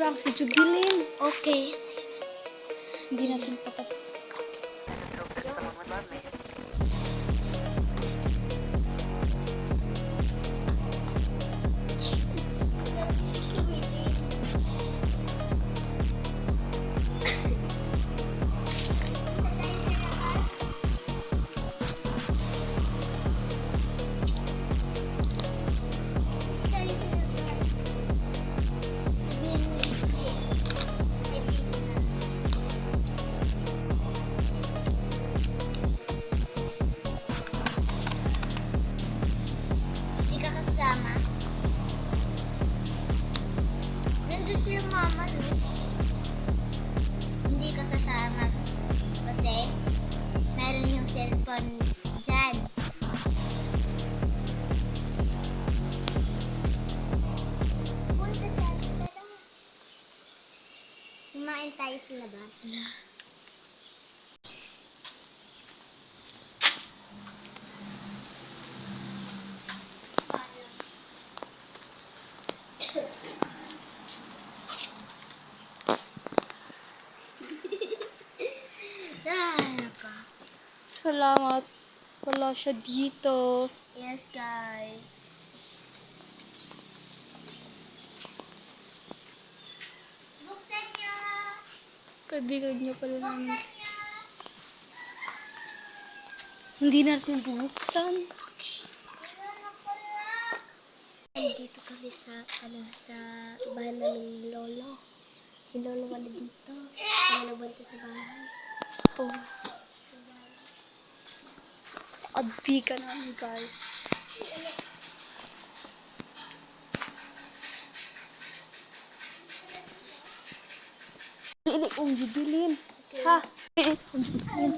prank si Jubilin. Okay. Hindi natin patats. Hindi ka kasama. Nandun si mama, no? Hindi ka sasama. Kasi, meron yung cellphone dyan. Punta tayo sa labas. Kumain tayo sa labas. Naka. Salamat. Wala siya dito. Yes, guys. Buksan niyo! Kaibigan niya pala namin. Buksan niyo! Hindi natin bubuksan. Dito kami sa bahay namin ni Lolo. Si Lolo wala dito. Wala nabunta sa bahay. Oh. Abi ka namin, guys. Pili kong Jubilin. Ha? Pili kong Jubilin.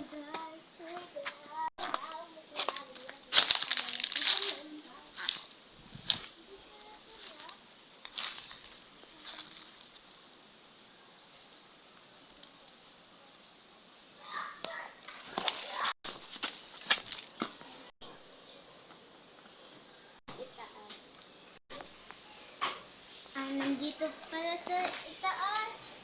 Nandito pala sa itaas.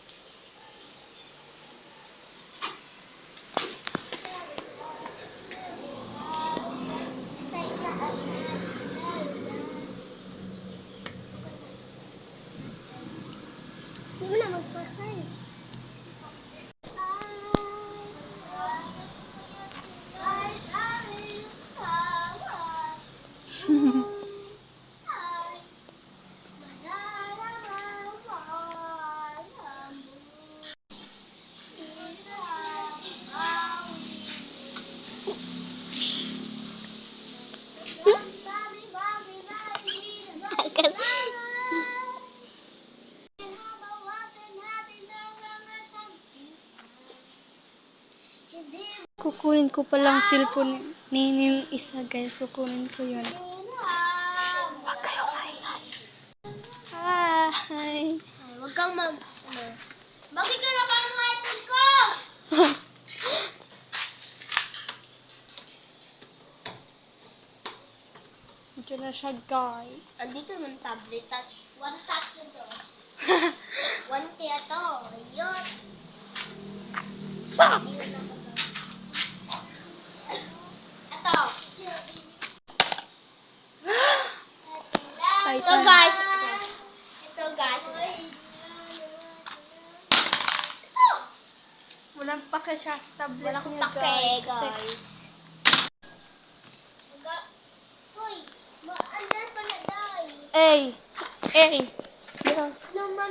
Sa itaas na. Hindi mo na magsasay. Kukunin ko palang cellphone ni yung isa, guys. Kukunin ko yun. Huwag kayo maingay. Hi! Huwag kang Bakit ka na kayo mga iPhone ko? Ito na siya, guys. Andito naman tablet touch. One touch na to. One kaya to. Ayun. Box! Ito. Ito Titan. guys. Ito guys. Walang pake siya sa tablet Wala akong niya, pake, Kasi guys. Hoy, andar pa na, guys. Ay! Ay! Yeah. Naman.